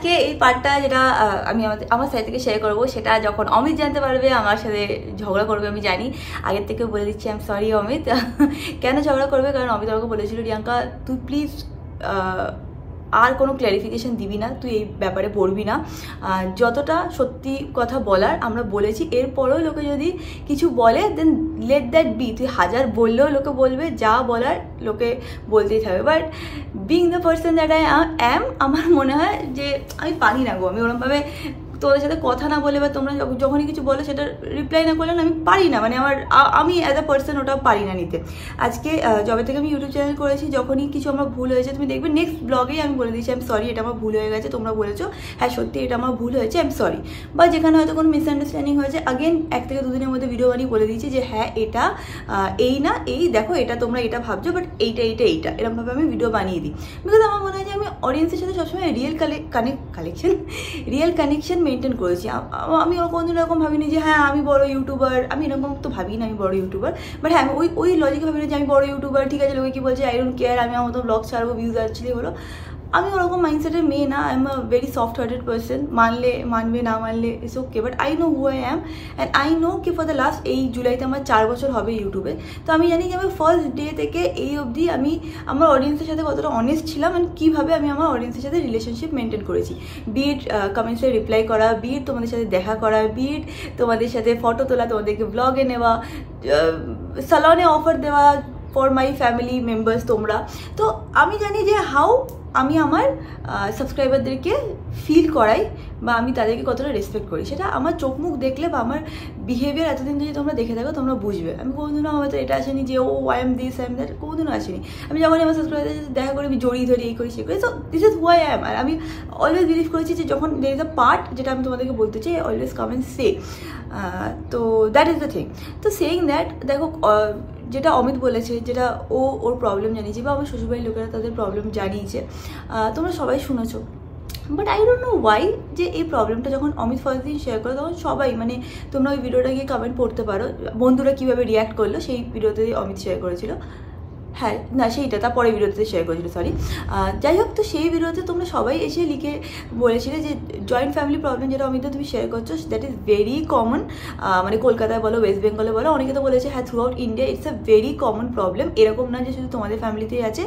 আজকে এই পার্টটা যেটা আমি আমার সাইড থেকে শেয়ার করবো, সেটা যখন অমিত জানতে পারবে আমার সাথে ঝগড়া করবে আমি জানি। আগের থেকে বলে দিচ্ছি, আই এম সরি অমিত। কেন ঝগড়া করবে? কারণ অমিত আমাকে বলেছিল, রিয়াঙ্কা তুই প্লিজ আর কোনো ক্ল্যারিফিকেশন দিবি না, তুই এই ব্যাপারে পড়বি না, যতটা সত্যি কথা বলার আমরা বলেছি। এরপরেও লোকে যদি কিছু বলে দেন লেট দ্যাট বি, তুই হাজার বললেও লোকে বলবে, যা বলার লোকে বলতেই থাকবে। But being the person that I am, আমার মনে হয় যে আমি পারি না গো, আমি ওরকমভাবে তোদের সাথে কথা না বলে বা তোমরা যখনই কিছু বলো সেটা রিপ্লাই না করলে আমি পারি না, মানে আমি অ্যাজ আ পার্সন ওটা পারি না নিতে। আজকে যবে থেকে আমি ইউটিউব চ্যানেল করেছি, যখনই কিছু আমার ভুল হয়েছে তুমি দেখবে নেক্সট ব্লগেই আমি বলে দিচ্ছি আই এম সরি, এটা আমার ভুল হয়ে গেছে, তোমরা বলেছো হ্যাঁ সত্যি এটা আমার ভুল হয়েছে, আই এম সরি। বা যেখানে হয়তো কোনো মিসআন্ডারস্ট্যান্ডিং হয়েছে, আগেন 1 থেকে 2 দিনের মধ্যে ভিডিও বানিয়ে বলে দিয়েছি যে হ্যাঁ এটা এই না এই, দেখো এটা তোমরা এটা ভাবছো বাট এইটা এরকমভাবে আমি ভিডিও বানিয়ে দিই। বিকজ আমার মনে হয় যে আমি অডিয়েন্সের সাথে সবসময় রিয়েল কানেকশন মেনটেন করেছি। আমি কোনোদিন এরকম ভাবিনি যে হ্যাঁ আমি বড় ইউটিউবার, আমি এরকম তো ভাবি না আমি বড় ইউটিউবার, বাট হ্যাঁ আমি ওই লজিকে ভাবি না যে আমি বড় ইউটিউবার, ঠিক আছে লোকে কি বলছে আই ডোন্ট কেয়ার, আমি আমার মতো ব্লগ ছাড়বো, ভিউজ আসলে হলো। আমি ওরকম মাইন্ডসেটের মেয়ে না, I am a very soft hearted person. মানবে না মানলে it's okay, but I know who I am and I know কি ফর দ্য লাস্ট, এই জুলাইতে আমার 4 বছর হবে ইউটিউবে। তো আমি জানি যে আমি ফার্স্ট ডে থেকে এই অবধি আমি আমার অডিয়েন্সের সাথে কতটা অনেস্ট ছিলাম অ্যান্ড কীভাবে আমি আমার অডিয়েন্সের সাথে রিলেশনশিপ মেনটেন করেছি। বিট কমেন্টসে রিপ্লাই করা, বিট তোমাদের সাথে দেখা করা, বিট তোমাদের সাথে ফটো তোলা, তোমাদেরকে ব্লগে নেওয়া, সালনে অফার দেওয়া ফর মাই ফ্যামিলি মেম্বার্স তোমরা। তো আমি জানি যে হাউ আমি আমার সাবস্ক্রাইবারদেরকে ফিল করাই বা আমি তাদেরকে কতটা রেসপেক্ট করি, সেটা আমার চোখ মুখ দেখলে বা আমার বিহেভিয়ার এতদিন যদি তোমরা দেখে থাকো তোমরা বুঝবে। আমি কোনোদিনও হয়তো এটা আসেনি যে oh I am this I am that, কোনোদিনও আসেনি। আমি যখনই আমার সাবস্ক্রাইবারদের সাথে দেখা করি আমি জড়িয়ে ধরি, এই করি সে করি। So this is who I am. আর আমি অলওয়েজ বিলিভ করেছি যে যখন দের ইজ আ পার্ট যেটা আমি তোমাদেরকে বলতে চাই, অলওয়েজ কাম অ্যান্ড সে। তো দ্যাট ইজ দ্য থিং। তো সেইং দ্যাট, দেখো যেটা অমিত বলেছে, যেটা ওর প্রবলেম জানিয়েছে বা আমার শ্বশুরবাড়ির লোকেরা তাদের প্রবলেম জানিয়েছে, তোমরা সবাই শুনেছো। But I don't know Y যে এই প্রবলেমটা যখন অমিত ফার্স্ট দিন শেয়ার করে তখন সবাই, মানে তোমরা ওই ভিডিওটা গিয়ে কমেন্ট পড়তে পারো, বন্ধুরা কীভাবে রিয়াক্ট করলো সেই ভিডিওতে অমিত শেয়ার করেছিল। হ্যাঁ না সেইটা তারপরে ভিডিওতে শেয়ার করেছিল, সরি। যাই হোক, তো সেই ভিডিওতে তোমরা সবাই এসে লিখে বলেছিলে যে জয়েন্ট ফ্যামিলি প্রবলেম যেটা অমিত তুমি শেয়ার করছো দ্যাট ইজ ভেরি কমন, মানে কলকাতায় বলো, ওয়েস্ট বেঙ্গলে বলো, অনেকে তো বলেছে হ্যাঁ through out India it's a very common problem. এরকম না যে শুধু তোমাদের ফ্যামিলিতেই আছে,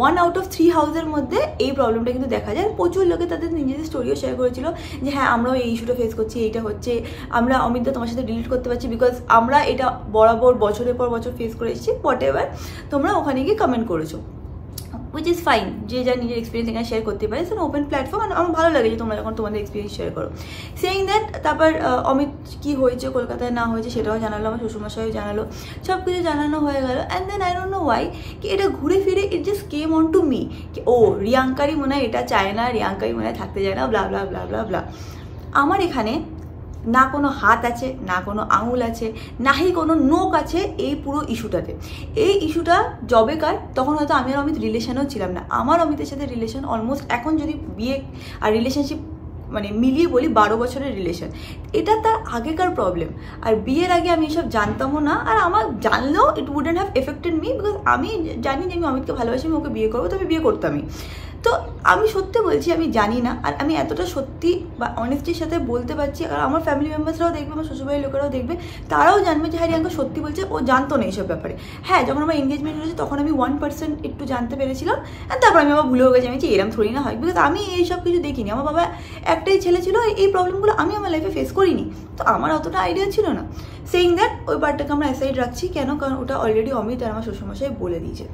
1 আউট অফ 3 হাউসের মধ্যে এই প্রবলেমটা কিন্তু দেখা যায়। প্রচুর লোকে তাদের নিজেদের স্টোরিও শেয়ার করেছিল যে হ্যাঁ আমরাও এই ইস্যুটা ফেস করছি, এইটা হচ্ছে, আমরা অমিতদা তোমার সাথে ডিলিট করতে পারছি বিকজ আমরা এটা বরাবর বছরের পর বছর ফেস করে এসেছি, হোয়াট এভার তোমরা ওখানে গিয়ে কমেন্ট করেছো, উইচ ইজ ফাইন। যে যা নিজের এক্সপিরিয়েন্স এখানে শেয়ার করতে পারে, সেটা ওপেন প্ল্যাটফর্ম। আমার ভালো লাগে যে তোমরা যখন তোমাদের এক্সপিরিয়েন্স শেয়ার করো। সেইং দ্যাট, তারপর অমিত কি হয়েছে কলকাতায় না হয়েছে সেটাও জানালো, আমার শ্বশুরমশাইও জানালো, সব কিছু জানানো হয়ে গেল। And then I don't know why কি এটা ঘুরে ফিরে it just came on to me কি ও রিয়াঙ্কারই মনে হয় এটা চায় না, রিয়াঙ্কারই মনে হয় থাকতে চায় না, ব্লা ব্লা ব্লা ব্লা ব্লা। আমার এখানে না কোনো হাত আছে, না কোনো আঙুল আছে, নাহি কোনো নোক আছে এই পুরো ইস্যুটাতে। এই ইস্যুটা যবেকার তখন হয়তো আমি আর অমিত রিলেশনেও ছিলাম না। আমার অমিতের সাথে রিলেশন অলমোস্ট এখন যদি বিয়ে আর রিলেশনশিপ মানে মিলিয়ে বলি 12 বছরের রিলেশন। এটা তার আগেকার প্রবলেম। আর বিয়ের আগে আমি এসব জানতামও না, আর আমার জানলেও it wouldn't have affected me because আমি জানি যে আমি অমিতকে ভালোবাসি, আমি ওকে বিয়ে করবো, তো আমি বিয়ে করতামই। তো আমি সত্যি বলছি আমি জানি না, আর আমি এতটা সত্যি বা অনেস্টির সাথে বলতে পারছি, আর আমার ফ্যামিলি মেম্বার্সরাও দেখবে, আমার শ্বশুরবাড়ির লোকেরাও দেখবে, তারাও জানবে যে হ্যাঁ রিয়াঙ্কা সত্যি বলছে, ও জানতো না এইসব ব্যাপারে। হ্যাঁ যখন আমার এনগেজমেন্ট হয়েছে তখন আমি 1% একটু জানতে পেরেছিলাম, আর তারপর আমি আবার ভুলেও গেছি, আমি যে এরম থোড়ি না হয়, বিকজ আমি এইসব কিছু দেখিনি। আমার বাবা একটাই ছেলে ছিল, এই প্রবলেমগুলো আমি আমার লাইফে ফেস করিনি, তো আমার অতটা আইডিয়া ছিল না। সেইং দ্যাট ওই পার্টটাকে আমরা অ্যাসাইড রাখছি, কেন? কারণ ওটা অলরেডি অমিত আর আমার শ্বশুরমশাই বলে দিয়েছে।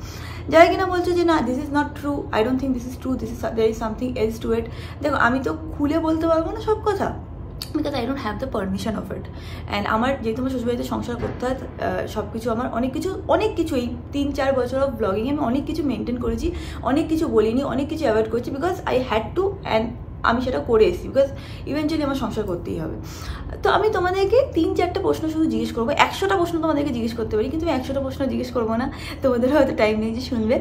যারা কিনা বলছো যে না this is not true, I don't think this is true, there is something else to it, দেখো আমি তো খুলে বলতে পারবো না সব কথা because I don't have the permission of it. And আমার যেহেতু আমার শ্বশুরবাড়িতে সংসার করতে হয়, সব কিছু আমার অনেক কিছু এই 3-4 বছর অফ ব্লগিংয়ে আমি অনেক কিছু মেনটেন করেছি, অনেক কিছু বলিনি, অনেক কিছু অ্যাভয়েড করেছি because I had two, and আমি সেটা করে এসেছি বিকজ ইভেনচুয়ালি আমার সংসার করতেই হবে। তো আমি তোমাদেরকে 3-4টা প্রশ্ন শুধু জিজ্ঞেস করবো, 100টা প্রশ্ন তোমাদেরকে জিজ্ঞেস করতে পারি, কিন্তু আমি 100টা প্রশ্ন জিজ্ঞেস করবো না, তোমাদের হয়তো টাইম নেই যে শুনবে।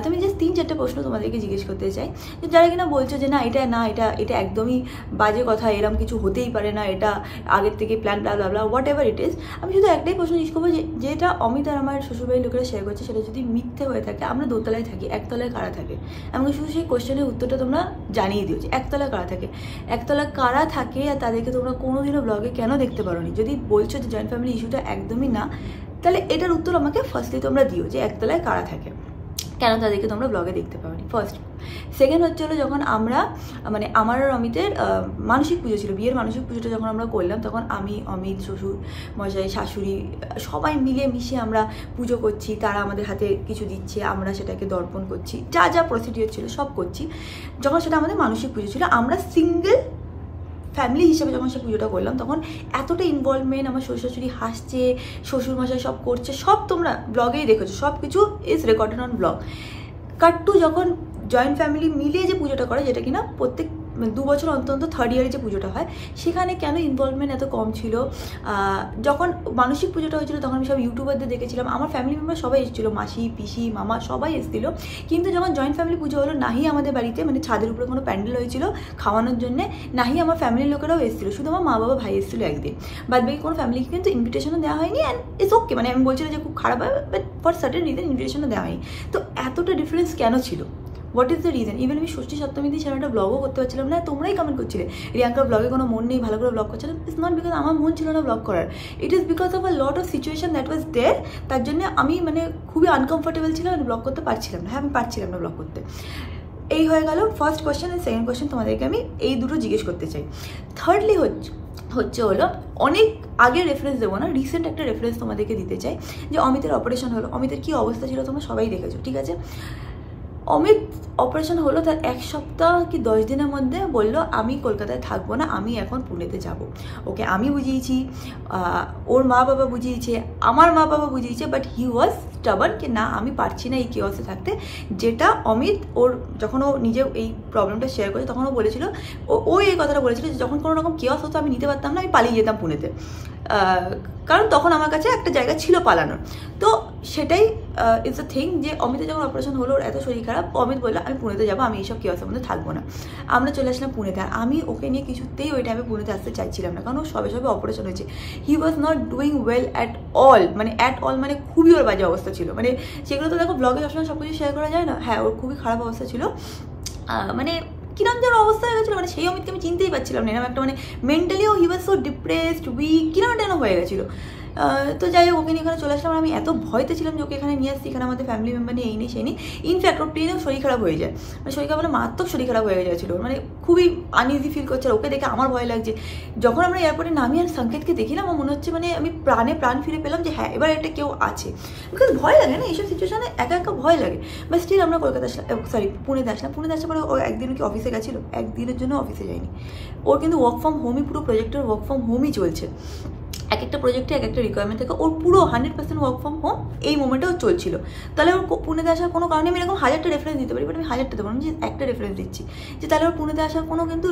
তুমি জাস্ট 3-4টা প্রশ্ন তোমাদেরকে জিজ্ঞেস করতে চাই, যে যারা কিনা বলছো যে না এটা একদমই বাজে কথা, এরম কিছু হতেই পারে না, এটা আগের থেকে plan blah blah blah what ever it is. আমি শুধু একটাই প্রশ্ন জিজ্ঞেস করবো, যেটা অমিত আর আমার শ্বশুরবাড়ির লোকেরা শেয়ার করছে সেটা যদি মিথ্যে হয়ে থাকে, আমরা দোতলায় থাকি, একতলায় কারা থাকে? আমাকে শুধু সেই কোয়েশ্চেনের উত্তরটা তোমরা জানিয়ে দিও যে একতলা কারা থাকে, একতলা কারা থাকে আর তাদেরকে তোমরা কোনোদিনও ব্লগে কেন দেখতে পারো নি? যদি বলছো যে জয়েন্ট ফ্যামিলি ইস্যুটা একদমই না, তাহলে এটার উত্তর আমাকে ফার্স্টলি তোমরা দিও যে একতলায় কারা থাকে, কেন তাদেরকে তোমরা ব্লগে দেখতে পাওনি। ফার্স্ট। সেকেন্ড হচ্ছে হলো যখন আমরা মানে আমার আর অমিতের মানসিক পুজো ছিল, বিয়ের মানসিক পুজোটা যখন আমরা করলাম, তখন আমি, অমিত, শ্বশুর মশাই, শাশুড়ি সবাই মিলে মিশে আমরা পুজো করছি, তারা আমাদের হাতে কিছু দিচ্ছে, আমরা সেটাকে দর্পণ করছি, যা যা প্রসিডিওর ছিল সব করছি। যখন সেটা আমাদের মানসিক পুজো ছিল, আমরা সিঙ্গেল ফ্যামিলি হিসেবে যখন সে পুজোটা করলাম, তখন এতটা ইনভলভমেন্ট, আমার শ্বশুর শাশুড়ি হাসছে, শ্বশুর মশাই সব করছে, সব তোমরা ব্লগেই দেখেছো, সব কিছু is recorded on vlog. Cut to যখন জয়েন্ট ফ্যামিলি মিলিয়ে যে পুজোটা করে, যেটা কিনা প্রত্যেক 2 বছর অন্তর থার্ড ইয়ারে যে পুজোটা হয়, সেখানে কেন ইনভলভমেন্ট এত কম ছিল? যখন মানসিক পুজোটা হয়েছিল তখন আমি সব ইউটিউবারদের দেখেছিলাম, আমার ফ্যামিলি মেম্বার সবাই এসেছিলো, মাসি, পিসি, মামা সবাই এসেছিলো। কিন্তু যখন জয়েন্ট ফ্যামিলি পুজো হলো, নাহি আমাদের বাড়িতে মানে ছাদের উপরে কোনো প্যান্ডেল হয়েছিল খাওয়ানোর জন্যে, নাহি আমার ফ্যামিলির লোকেরাও এসেছিলো, শুধু আমার মা বাবা ভাই এসেছিলো একদিন, বাদ বাকি কোনো ফ্যামিলিকে কিন্তু ইনভিটেশনও দেওয়া হয়নি। অ্যান্ড ইটস ওকে, মানে আমি বলছিলাম যে খুব খারাপ হয়, বাট ফর সার্টেন রিজন ইনভিটেশনও দেওয়া হয়নি। তো এতটা ডিফারেন্স কেন ছিল? What is the reason? Even আমি ষষ্ঠী সপ্তমী দিয়ে সেরকম একটা ব্লগও করতে পারছিলাম না, তোমরাই কমেন্ট করছিলে রিয়াঙ্কার ব্লগে কোনো মন নেই, ভালো করে ব্লগ করছিলাম। ইটস নট বিকজ আমার মন ছিল না ব্লগ করার, it is because of a lot of situation that was there. তার জন্য আমি মানে খুবই আনকমফোর্টেবল ছিলাম, আমি ব্লগ করতে পারছিলাম না। হ্যাঁ, আমি পারছিলাম না ব্লগ করতে। এই হয়ে গেল ফার্স্ট কোয়েশ্চেন। আর সেকেন্ড কোয়েশ্চেন তোমাদেরকে আমি এই দুটো জিজ্ঞেস করতে চাই। থার্ডলি হচ্ছে হলো অনেক আগের রেফারেন্স দেবো না, রিসেন্ট একটা রেফারেন্স তোমাদেরকে দিতে চাই। যে অমিতের অপারেশন হলো, অমিতের কী অবস্থা ছিল তোমরা সবাই দেখেছো, ঠিক আছে? অমিত অপারেশন হলো, তার 1 সপ্তাহ কি 10 দিনের মধ্যে বললো আমি কলকাতায় থাকবো না, আমি এখন পুনেতে যাব। ওকে আমি বুঝিয়েছি, ওর মা বাবা বুঝিয়েছে, আমার মা বাবা বুঝিয়েছে, বাট হি ওয়াজ স্টাবার্ন কি না আমি পারছি না এই কেওয়াসে থাকতে। যেটা অমিত ওর যখন ও নিজে এই প্রবলেমটা শেয়ার করেছে, তখন ও বলেছিল, ও এই কথাটা বলেছিল যে যখন কোনো রকম কেওয়াস হতো আমি নিতে পারতাম না, আমি পালিয়ে যেতাম পুনেতে, কারণ তখন আমার কাছে একটা জায়গা ছিল পালানোর। তো সেটাই ইটস আ থিং যে অমিতের যখন অপারেশন হলো, ওর এত শরীর খারাপ, অমিত বললো আমি পুনেতে যাবো, আমি এইসব কেওয়াসের মধ্যে থাকবো না। আমরা চলে আসলাম পুনেতে। আর আমি ওকে নিয়ে কিছুতেই ওই টাইমে পুনেতে আসতে চাইছিলাম না, কারণ ও সবে অপারেশন হয়েছে। He was not doing well at all, মানে অ্যাট অল মানে খুবই ওর বাজে অবস্থা ছিল। মানে সেগুলো তো দেখো ব্লগে সবসময় সব কিছু শেয়ার করা যায় না। হ্যাঁ, ওর খুবই খারাপ অবস্থা ছিল, মানে কিরম যেন অবস্থা হয়ে গেছিলো, মানে সেই অমিতকে আমি চিনতেই পারছিলাম না, এরকম একটা মানে মেন্টালিও হি ওয়াজ সো ডিপ্রেসড, উইক, কিরম যেন হয়ে গেছিলো। তো যাই হোক, ওকে নিয়ে এখানে চলে আসলাম। আমি এত ভয়তে ছিলাম যে ওকে এখানে নিয়ে আসছি, এখানে আমাদের ফ্যামিলি মেম্বার নিয়ে এই নেই সেই নেই। ইনফ্যাক্ট ওর ট্রেনেও শরীর খারাপ হয়ে যায়, মানে শরীর খারাপ মানে মারাত্মক শরীর খারাপ হয়ে গেছিলো, মানে খুবই আনইজি ফিল করছে। আর ওকে দেখে আমার ভয় লাগছে। যখন আমরা এয়ারপোর্টে নামি আর সংকেতকে দেখি না, আমার মনে হচ্ছে মানে আমি প্রাণ ফিরে পেলাম যে হ্যাঁ এবার একটা কেউ আছে, বিকজ ভয় লাগে না এইসব সিচুয়েশনে, একা একা ভয় লাগে। বাট স্টিল আমরা কলকাতা আসলাম, সরি পুনেতে আসলাম। পুনেতে আসার পরে ও একদিন কি অফিসে গেছিলো, একদিনের জন্য অফিসে যায়নি। ওর কিন্তু ওয়ার্ক ফ্রম হোমই, পুরো প্রজেক্টের ওয়ার্ক ফ্রম হোমই চলছে। এক একটা প্রজেক্টে এক একটা রিকোয়ারমেন্ট থাকে, ওর পুরো 100% ওয়ার্ক ফ্রম হোম এই মোমেন্টেও চলছিল। তাহলে ওর পুনেতে আসার কোনো কারণে আমি এরকম 1000টা রেফারেন্স দিতে পারি, বাট আমি 1000টা দেবো না, যে একটা রেফারেন্স দিচ্ছি যে তাহলে ওর পুনেতে আসার কোনো কিন্তু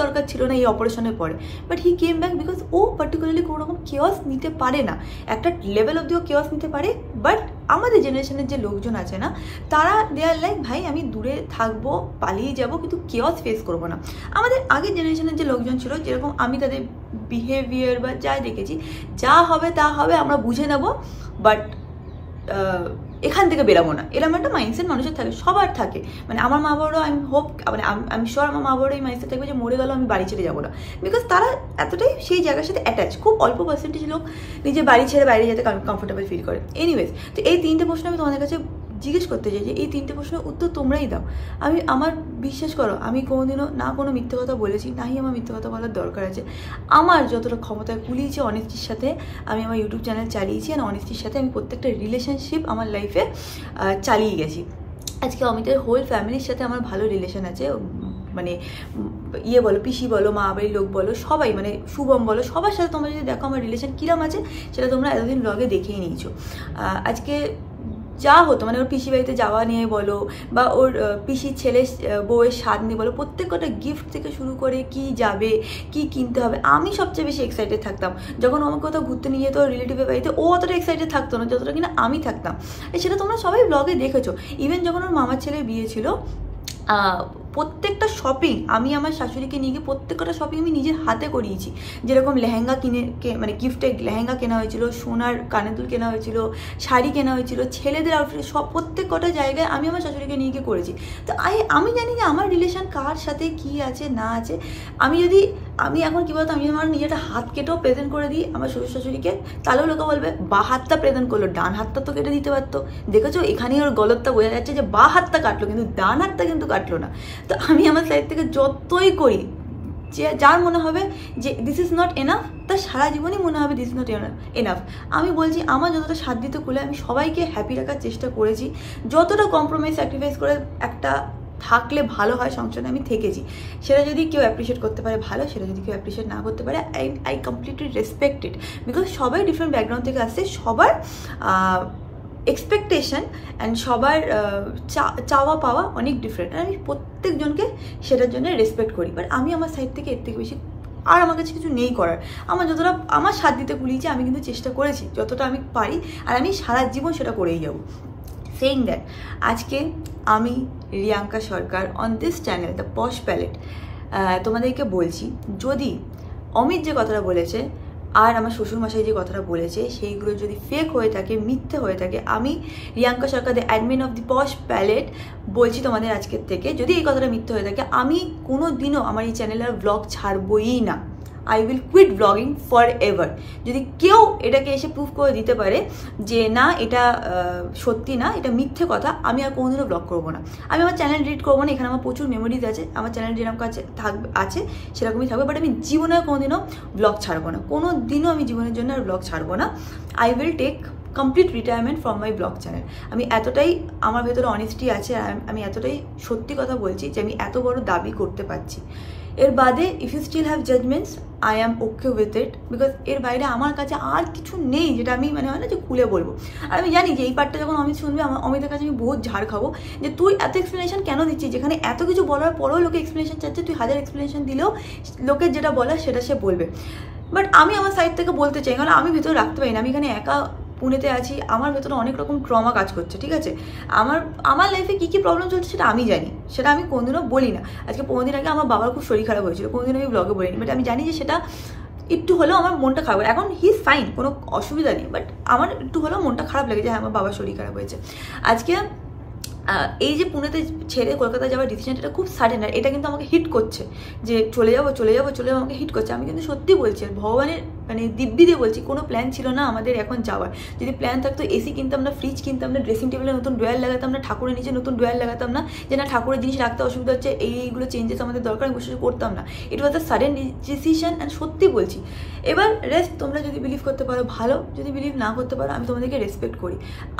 দরকার ছিল না এই অপারেশনের পরে। But he came back because ও পার্টিকুলারলি কোনো রকম কেওয়াস নিতে পারে না, একটা লেভেল অব্দিও কেওয়াস নিতে পারে। বাট আমাদের জেনারেশনের যে লোকজন আছে না, তারা দেয়ার লাইক ভাই আমি দূরে থাকবো, পালিয়ে যাব, কিন্তু কেওয়াস ফেস করবো না। আমাদের আগের জেনারেশনের যে লোকজন ছিল, যেরকম আমি তাদের বিহেভিয়ার বা যাই দেখেছি, যা হবে তা হবে, আমরা বুঝে নেব, বাট এখান থেকে বেরাবো না, এরকম একটা মাইন্ডসেট মানুষের থাকে, সবার থাকে। মানে আমার মা বাবারও মানে আমি শিওর আমার মা বাবারও এই মাইন্ডসেট থাকবে যে মরে গেল আমি বাড়ি ছেড়ে যাবো না, বিকজ তারা এতটাই সেই জায়গার সাথে অ্যাটাচ। খুব অল্প পার্সেন্টেজ লোক নিজের বাড়ি ছেড়ে বাইরে যেতে কমফোর্টেবল ফিল করে। এনিওয়েজ, তো এই 3টে প্রশ্ন আমি তোমাদের কাছে জিজ্ঞেস করতে চাই যে এই 3টে প্রশ্নের উত্তর তোমরাই দাও। আমার বিশ্বাস করো, আমি কোনোদিনও না কোনো মিথ্যে কথা বলেছি, নাহি আমার মিথ্যে কথা বলার দরকার আছে। আমার যতটা ক্ষমতায় কুলিয়েছি অনেস্টির সাথে আমি আমার ইউটিউব চ্যানেল চালিয়েছি, আর অনেস্টির সাথে আমি প্রত্যেকটা রিলেশনশিপ আমার লাইফে চালিয়ে গেছি। আজকে অমিতের হোল ফ্যামিলির সাথে আমার ভালো রিলেশন আছে, মানে ইয়ে বলো, পিসি বলো, মা বাড়ির লোক বলো, সবাই, মানে শুভম বলো, সবার সাথে তোমরা যদি দেখো আমার রিলেশন কিরম আছে, সেটা তোমরা এতদিন ব্লগে দেখেই নিয়েছো। আজকে যা হতো, মানে ওর পিসি বাড়িতে যাওয়া নিয়ে বলো, বা ওর পিসির ছেলে বউয়ের স্বাদ নিয়ে বলো, প্রত্যেকটা গিফট থেকে শুরু করে কি যাবে, কি কিনতে হবে, আমি সবচেয়ে বেশি এক্সাইটেড থাকতাম। যখন আমাকে কোথাও ঘুরতে নিয়ে যেত রিলেটিভের বাড়িতে, ও অতটা এক্সাইটেড থাকতো না যতটা কিনা আমি থাকতাম। সেটা তোমরা সবাই ব্লগে দেখেছো। ইভেন যখন ওর মামার ছেলের বিয়ে ছিল, প্রত্যেকটা শপিং আমি আমার শাশুড়িকে নিয়ে গিয়ে প্রত্যেকটা শপিং আমি নিজের হাতে করিয়েছি। যেরকম লেহেঙ্গা মানে গিফটে লেহেঙ্গা কেনা হয়েছিল, সোনার কানের দুল কেনা হয়েছিল, শাড়ি কেনা হয়েছিল, ছেলেদের আউটফিট, সব প্রত্যেক কটা জায়গায় আমি আমার শাশুড়িকে নিয়ে গিয়ে করেছি। তো আমি জানি যে আমার রিলেশন কার সাথে কি আছে না আছে। আমি এখন কী বলতো, আমি আমার নিজেটা হাত কেটেও প্রেজেন্ট করে দিই আমার শ্বশুর শাশুড়িকে, তাহলেও লোকে বলবে বা হাতটা প্রেজেন্ট করলো, ডান হাতটা তো কেটে দিতে পারতো। দেখেছো, এখানেই ওর গলতটা বোঝা যাচ্ছে যে বা হাতটা কাটলো কিন্তু ডান হাতটা কিন্তু কাটলো না। তো আমি আমার সাইড থেকে যতই করি, যে যার মনে হবে যে দিস ইজ নট এনাফ, তার সারা জীবনই মনে হবে দিস ইজ নট এনাফ। আমি বলছি আমার যতটা সাধ্য দিতে খুলে আমি সবাইকে হ্যাপি রাখার চেষ্টা করেছি, যতটা কম্প্রোমাইজ স্যাক্রিফাইস করে একটা থাকলে ভালো হয় সংসারে আমি থেকেছি। সেটা যদি কেউ অ্যাপ্রিসিয়েট করতে পারে ভালো, সেটা যদি কেউ অ্যাপ্রিসিয়েট না করতে পারে I completely respect it, because সবাই ডিফারেন্ট ব্যাকগ্রাউন্ড থেকে আসছে, সবার এক্সপেকটেশন অ্যান্ড সবার চাওয়া পাওয়া অনেক ডিফারেন্ট। আর আমি প্রত্যেকজনকে সেটার জন্য রেসপেক্ট করি। বাট আমি আমার সাইড থেকে এর থেকে বেশি আর আমার কাছে কিছু নেই করার। আমার যতটা আমার সাথ দিতে কুলিয়েছি আমি কিন্তু চেষ্টা করেছি যতটা আমি পারি, আর আমি সারা জীবন সেটা করেই যাবো। সেইং দ্যাট, আজকে আমি Riyanka Sarkar on this channel the Posh Palette তোমাদেরকে বলছি, যদি অমিত যে কথাটা বলেছে আর আমার শ্বশুরমশাই যে কথাটা বলেছে সেইগুলো যদি ফেক হয়ে থাকে, মিথ্যে হয়ে থাকে, আমি Riyanka Sarkar the admin of the Posh Palette বলছি তোমাদের আজকের থেকে, যদি এই কথাটা মিথ্যে হয়ে থাকে, আমি কোনো দিনও আমার এই চ্যানেলের ব্লগ ছাড়বই না। আই উইল কুইট ব্লগিং ফর এভার। যদি কেউ এটাকে এসে প্রুভ করে দিতে পারে যে না এটা সত্যি না, এটা মিথ্যে কথা, আমি আর কোনোদিনও ব্লগ করবো না। আমি আমার চ্যানেল ডিলিট করবো না, এখানে আমার প্রচুর মেমোরিজ আছে, আমার চ্যানেল যেরকম আছে সেরকমই থাকবে। বাট আমি জীবনে কোনোদিনও ব্লগ ছাড়বো না, কোনো দিনও আমি জীবনের জন্য আর ব্লগ ছাড়বো না। I will take complete retirement from my vlog channel. আমি এতটাই আমার ভেতরে অনেস্টি আছে, আর আমি এতটাই সত্যি কথা বলছি যে আমি এত বড় দাবি করতে পারছি। এর বাদে if you still have judgments, I am okay with it, because এর বাইরে আমার কাছে আর কিছু নেই যেটা আমি মানে হয় না যে খুলে বলবো। আর আমি জানি যে এই পার্টটা যখন অমিত শুনবে, অমিতের কাছে আমি বহুত ঝাড় খাবো যে তুই এত এক্সপ্লেনেশন কেন দিচ্ছিস, যেখানে এত কিছু বলার পরেও লোকে এক্সপ্লেনেশন চাচ্ছে, তুই হাজার এক্সপ্লেনেশন দিলেও লোকের যেটা বলার সেটা সে বলবে। বাট আমি আমার সাইড থেকে বলতে চাই, কারণ আমি ভেতরে রাখতে পারি না, আমি এখানে একা পুনেতে আছি, আমার ভেতরে অনেক রকম ট্রমা কাজ করছে, ঠিক আছে। আমার লাইফে কী কী প্রবলেম চলছে সেটা আমি জানি, সেটা আমি কোনোদিনও বলি না। আজকে 15 দিন আগে আমার বাবার খুব শরীর খারাপ হয়েছিল, কোনোদিনও আমি ব্লগে বলিনি, বাট আমি জানি যে সেটা একটু হলেও আমার মনটা খারাপ। এখন হি ইজ ফাইন, কোনো অসুবিধা নেই, বাট আমার একটু হলেও মনটা খারাপ লাগে যে হ্যাঁ আমার বাবার শরীর খারাপ হয়েছে। আজকে এই যে পুনেতে ছেড়ে কলকাতায় যাওয়ার ডিসিশনটা, এটা খুব সাডেন, আর এটা কিন্তু আমাকে হিট করছে যে চলে যাবো আমাকে হিট করছে। আমি কিন্তু সত্যি বলছি, ভগবানের মানে দিব্যি দিয়ে বলছি, কোনো প্ল্যান ছিল না আমাদের এখন যাওয়ার। যদি প্ল্যান থাকতো এসি কিনতাম না, ফ্রিজ কিনতাম না, ড্রেসিং টেবিলে নতুন ড্রয়ার লাগাতাম না, ঠাকুরের নিচে নতুন ড্রয়ার লাগাতাম না, যে না ঠাকুরের জিনিস রাখতে অসুবিধা হচ্ছে, এইগুলো চেঞ্জেস আমাদের দরকার, আমি বসে করতাম না। ইট ওয়াজ আ সাডেন ডিসিশন, অ্যান্ড সত্যি বলছি। এবার রেস্ট, তোমরা যদি বিলিভ করতে পারো ভালো, যদি বিলিভ না করতে পারো আমি তোমাদেরকে রেসপেক্ট করি।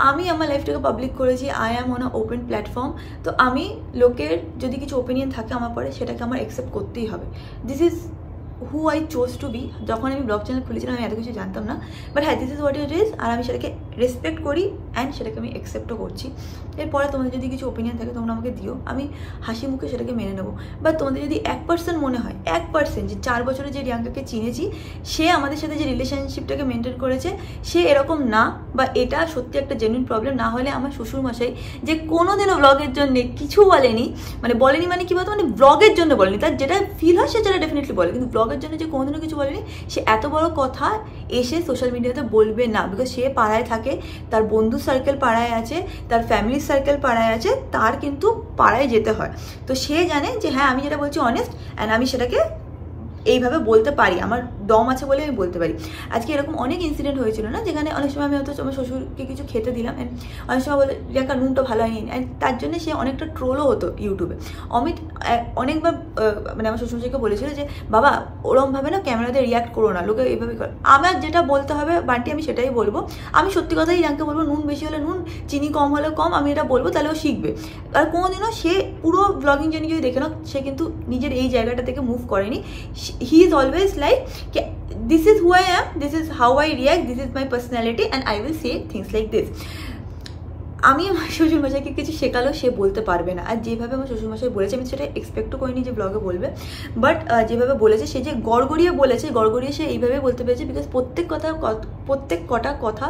আমি আমার লাইফটাকে পাবলিক করেছি, I am on a open platform. তো আমি লোকের যদি কিছু ওপিনিয়ন থাকে আমার পরে, সেটাকে আমার অ্যাকসেপ্ট করতেই হবে। This is who I chose to be. যখন আমি ব্লগ চ্যানেল খুলেছিলাম আমি এত কিছু জানতাম না, বাট হ্যাঁ this is what it is, আর আমি সেটাকে রেসপেক্ট করি অ্যান্ড সেটাকে আমি অ্যাকসেপ্টও করছি। এরপরে তোমাদের যদি কিছু ওপিনিয়ন থাকে তোমরা আমাকে দিও, আমি হাসি মুখে সেটাকে মেনে নেবো। বাট তোমাদের যদি 1% মনে হয়, 1% যে 4 বছরে যে রিয়াঙ্কাকে চিনেছি, সে আমাদের সাথে যে রিলেশনশিপটাকে মেনটেন করেছে সে এরকম না, বা এটা সত্যি একটা জেনুইন প্রবলেম না হলে আমার শ্বশুরমশাই যে কোনোদিনও ব্লগের জন্য কিছু বলেনি, মানে কি বলতো, মানে ব্লগের জন্য বলেনি, তার যেটা ফিল হয় সেটা ডেফিনেটলি বলে, কিন্তু ব্লগের জন্য যে কোনোদিনও কিছু বলেনি, সে এত বড় কথা এসে সোশ্যাল মিডিয়াতে বলবে না, বিকজ সে পাড়ায় থাকে, তার বন্ধু সার্কেল পাড়ায় আছে, তার ফ্যামিলি সার্কেল পাড়ায় আছে, তার কিন্তু পাড়ায় যেতে হয়। তো সে জানে যে হ্যাঁ আমি যেটা বলছি অনেস্ট, অ্যান্ড আমি সেটাকে এইভাবে বলতে পারি, আমার দম আছে বলে আমি বলতে পারি। আজকে এরকম অনেক ইনসিডেন্ট হয়েছিল না, যেখানে অনেক সময় আমি হয়তো আমার শ্বশুরকে কিছু খেতে দিলাম, অ্যান্ড অনেক সময় বলে রিয়াঙ্কা নুনটা ভালো হয়নি, অ্যান্ড তার জন্য সে অনেকটা ট্রোলও হতো ইউটিউবে। অমিত অনেকবার মানে আমার শ্বশুরকে বলেছিল যে বাবা ওরমভাবে না ক্যামেরাতে রিয়াক্ট করো না, লোকে এইভাবে করে। আমার যেটা বলতে হবে বান্টি আমি সেটাই বলবো, আমি সত্যি কথাই রিয়াঙ্কা বলবো, নুন বেশি হলে নুন, চিনি কম হলে কম, আমি এটা বলবো, তাহলে ও শিখবে। আর কোনোদিনও সে পুরো ব্লগিং জার্নি যদি দেখে নাও, সে কিন্তু নিজের এই জায়গাটা থেকে মুভ করেনি। He is always like this is who I am, this is how I react, this is my personality, and I will say things like this. আমি আমার শ্বশুরমশাইকে কিছু শেখালো সে বলতে পারবে না, আর যেভাবে আমার শ্বশুরমশাই বলেছে আমি সেটা এক্সপেক্টও করিনি যে ব্লগে বলবে, বাট যেভাবে বলেছে সে যে গড়গড়িয়ে বলেছে, গড়গড়িয়ে সে এইভাবে বলতে পেরেছে বিকজ প্রত্যেক কটা কথা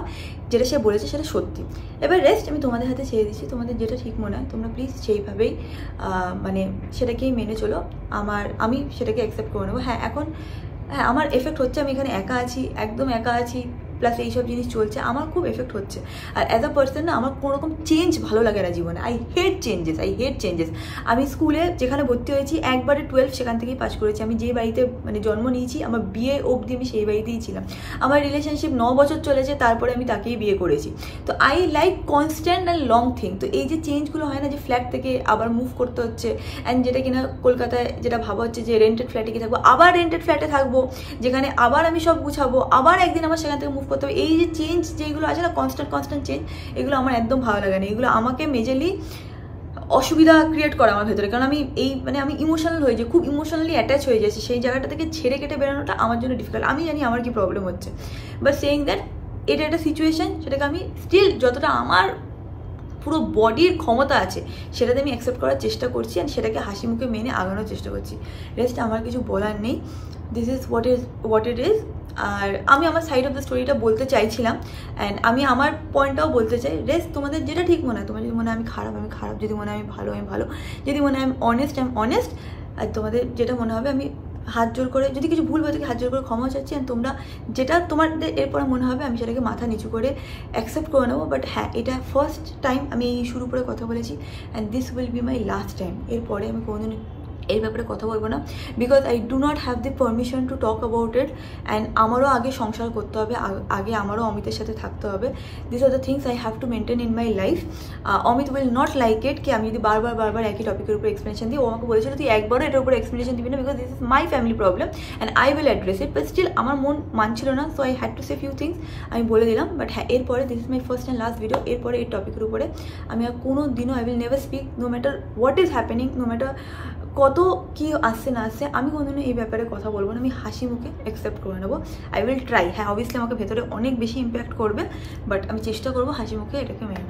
যেটা সে বলেছে সেটা সত্যি। এবার রেস্ট আমি তোমাদের হাতে ছেড়ে দিচ্ছি, তোমাদের যেটা ঠিক মনে হয় তোমরা প্লিজ সেইভাবেই মানে সেটাকেই মেনে চলো, আমি সেটাকে অ্যাকসেপ্ট করে নেবো। হ্যাঁ এখন হ্যাঁ আমার এফেক্ট হচ্ছে, আমি এখানে একা আছি, একদম একা আছি, প্লাস এইসব জিনিস চলছে, আমার খুব এফেক্ট হচ্ছে। আর অ্যাজ আ পার্সন না আমার কোনোরকম চেঞ্জ ভালো লাগে না জীবনে, আই হেট চেঞ্জেস। আমি স্কুলে যেখানে ভর্তি হয়েছি একবারে 12 সেখান থেকেই পাস করেছি, আমি যে বাড়িতে মানে জন্ম নিয়েছি আমার বিয়ে অবধি আমি সেই বাড়িতেই ছিলাম, আমার রিলেশনশিপ 9 বছর চলেছে, তারপরে আমি তাকেই বিয়ে করেছি। তো I like constant and long thing. তো এই যে চেঞ্জগুলো হয় না, যে ফ্ল্যাট থেকে আবার মুভ করতে হচ্ছে, অ্যান্ড যেটা কিনা কলকাতায় যেটা ভাবা হচ্ছে যে রেন্টেড ফ্ল্যাটে গিয়ে থাকবো, আবার রেন্টেড ফ্ল্যাটে থাকবো যেখানে আবার আমি সব গুছাবো, আবার একদিন আমার সেখান থেকে মুভ করতে হবে, এই যে চেঞ্জ যেগুলো আছে না কনস্ট্যান্ট চেঞ্জ, এগুলো আমার একদম ভালো লাগে না, এগুলো আমাকে মেজরলি অসুবিধা ক্রিয়েট করে আমার ভেতরে। কারণ আমি আমি ইমোশনাল হয়ে যাই, খুব ইমোশনালি অ্যাটাচ হয়ে যাচ্ছি, সেই জায়গাটা থেকে ছেড়ে কেটে বেরোনোটা আমার জন্য ডিফিকাল্ট। আমি জানি আমার কি প্রবলেম হচ্ছে, বাট সেইং দ্যাট এটা একটা সিচুয়েশন, সেটাকে আমি স্টিল যতটা আমার পুরো বডির ক্ষমতা আছে সেটাতে আমি অ্যাকসেপ্ট করার চেষ্টা করছি, অ্যান্ড সেটাকে হাসি মুখে মেনে আগানোর চেষ্টা করছি। রেস্ট আমার কিছু বলার নেই, this is what it is. আর আমি আমার সাইড অফ দ্য স্টোরিটা বলতে চাইছিলাম, অ্যান্ড আমি আমার পয়েন্টটাও বলতে চাই। রেস্ট তোমাদের যেটা ঠিক মনে হয়, তোমার যদি মনে হয় আমি খারাপ, যদি মনে হয় আমি ভালো, যদি মনে হয় আমি অনেস্ট, আর তোমাদের যেটা মনে হবে আমি হাত জোর করে, যদি কিছু ভুল হয়ে থাকে হাত জোর করে ক্ষমা চাচ্ছি, অ্যান্ড তোমরা যেটা তোমাদের এরপরে মনে হবে আমি সেটাকে মাথা নিচু করে অ্যাকসেপ্ট করে নেবো। বাট হ্যাঁ এটা ফার্স্ট টাইম আমি এই শুরু করে কথা বলেছি, and this will be my last time. এরপরে আমি কোনোদিন এই ব্যাপারে কথা বলবো না, because I do not have the permission to talk about it, and আমারও আগে সংসার করতে হবে, আগে আমারও অমিতের সাথে থাকতে হবে। This are the things I have to maintain in my life. Amit will not like it কি আমি যদি বারবার একই টপিকের উপর এক্সপ্লেনেশন দিই। ও আমাকে বলেছিল তুই একবারও এটার উপর এক্সপ্লেনেশন দিবি না, because this is my family problem and I will address it, but still আমার মন মানছিল না, so I had to say few things, আমি বলে দিলাম। বাট হ্যাঁ এরপরে this is my first and last video, এরপরে এই টপিকের উপরে আমি আর কোনো দিনও I will never speak, no matter what is happening, no matter কত কী আসছে না আসছে, আমি কোনোদিনও এই ব্যাপারে কথা বলবো না, আমি হাসি মুখে অ্যাকসেপ্ট করে নেবো। আই উইল ট্রাই, হ্যাঁ অবভিয়াসলি আমাকে ভেতরে অনেক বেশি ইম্প্যাক্ট করবে, বাট আমি চেষ্টা করবো হাসি মুখে এটাকে মেনে